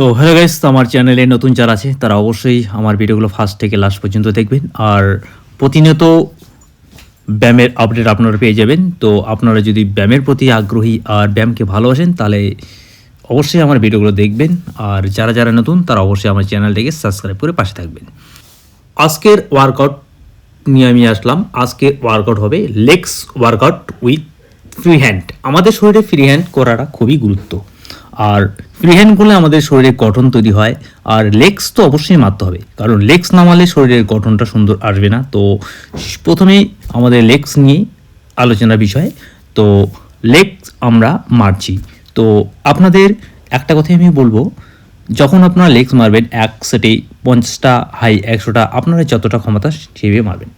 তো hello guys, তো আমার চ্যানেলে নতুন যারা আছে তারা অবশ্যই আমার ভিডিওগুলো ফার্স্ট থেকে লাস্ট পর্যন্ত দেখবেন। আর প্রতিনিয়ত ব্যায়ামের আপডেট আপনারা পেয়ে যাবেন। তো আপনারা যদি ব্যায়ামের প্রতি আগ্রহী আর ব্যায়ামকে ভালোবাসেন তাহলে অবশ্যই আমার ভিডিওগুলো দেখবেন। আর যারা যারা নতুন তারা অবশ্যই আমার চ্যানেলটিকে সাবস্ক্রাইব করে পাশে থাকবেন। আজকের ওয়ার্কআউট নিয়ে আমি আসলাম। আজকের ওয়ার্কআউট হবে legs workout with free hand. আমাদের শরীরে ফ্রি হ্যান্ড করাটা খুবই গুরুত্ব। আর ফ্রি হ্যান্ড করলে আমাদের শরীরের গঠন তৈরি হয়। আর লেগস তো অবশ্যই মারতে হবে, কারণ লেগস না মারলে শরীরের গঠনটা সুন্দর আসবে না। তো প্রথমেই আমাদের লেগস নিয়ে আলোচনার বিষয়। তো লেগস আমরা মারছি। তো আপনাদের একটা কথাই আমি বলবো, যখন আপনারা লেগস মারবেন এক সেটে 50টা হাই 100টা, আপনারা যতটা ক্ষমতা সেভাবে মারবেন।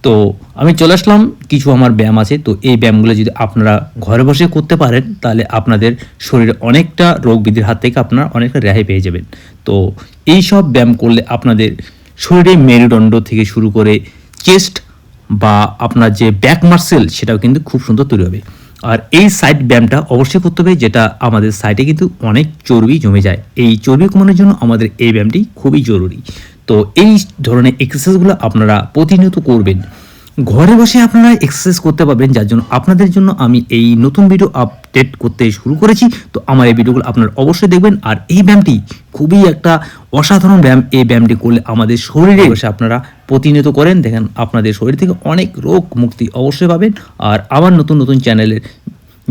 তো আমি চলে আসলাম, কিছু আমার ব্যায়াম আছে। তো এই ব্যায়ামগুলো যদি আপনারা ঘরে বসে করতে পারেন তাহলে আপনাদের শরীরে অনেকটা রোগ ব্যাধির হাত থেকে আপনারা অনেকটা রেহাই পেয়ে যাবেন। তো এই সব ব্যায়াম করলে আপনাদের শরীরে মেরুদণ্ড থেকে শুরু করে চেস্ট বা আপনার যে ব্যাক মাসেল সেটাও কিন্তু খুব সুন্দর তৈরি হবে। আর এই সাইড ব্যায়ামটা অবশ্যই করতে হবে, যেটা আমাদের সাইডে কিন্তু অনেক চর্বি জমে যায়। এই চর্বি কমানোর জন্য আমাদের এই ব্যায়ামটি খুবই জরুরি। তো এই ধরনের এক্সারসাইজগুলো আপনারা প্রতিনিয়ত করবেন। ঘরে বসে আপনারা এক্সারসাইজ করতে পারবেন, যার জন্য আপনাদের জন্য আমি এই নতুন ভিডিও আপডেট করতে শুরু করেছি। তো আমার এই ভিডিওগুলো আপনারা অবশ্যই দেখবেন। আর এই ব্যায়ামটি খুবই একটা অসাধারণ ব্যায়াম। এই ব্যায়ামটি করলে আমাদের শরীরে বসে আপনারা প্রতিনিয়ত করেন, দেখেন আপনাদের শরীর থেকে অনেক রোগ মুক্তি অবশ্যই পাবেন। আর আমার নতুন নতুন চ্যানেলের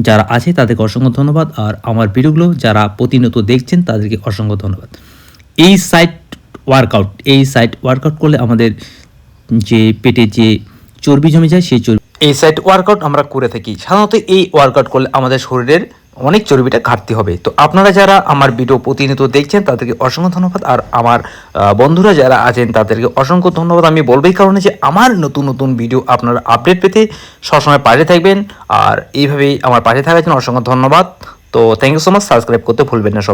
যারা আছে তাদেরকে অসংখ্য ধন্যবাদ। আর আমার ভিডিওগুলো যারা প্রতিনিয়ত দেখছেন তাদেরকে অসংখ্য ধন্যবাদ। এই সাইড ওয়ার্কআউট করলে আমাদের যে পেটে যে চর্বি জমে যায় সেই চর্বি, এই সাইড ওয়ার্কআউট আমরা করে থাকি। সাধারণত এই ওয়ার্কআউট করলে আমাদের শরীরের অনেক চর্বিটা ঘাটতি হবে। তো আপনারা যারা আমার ভিডিও প্রতিনিয়ত দেখছেন তাদেরকে অসংখ্য ধন্যবাদ। আর আমার বন্ধুরা যারা আছেন তাদেরকে অসংখ্য ধন্যবাদ। আমি বলবেই কারণে যে আমার নতুন নতুন ভিডিও আপনারা আপডেট পেতে সবসময় পাশে থাকবেন। আর এইভাবেই আমার পাশে থাকার জন্য অসংখ্য ধন্যবাদ। তো thank you so much. Subscribe করতে ভুলবেন না সব।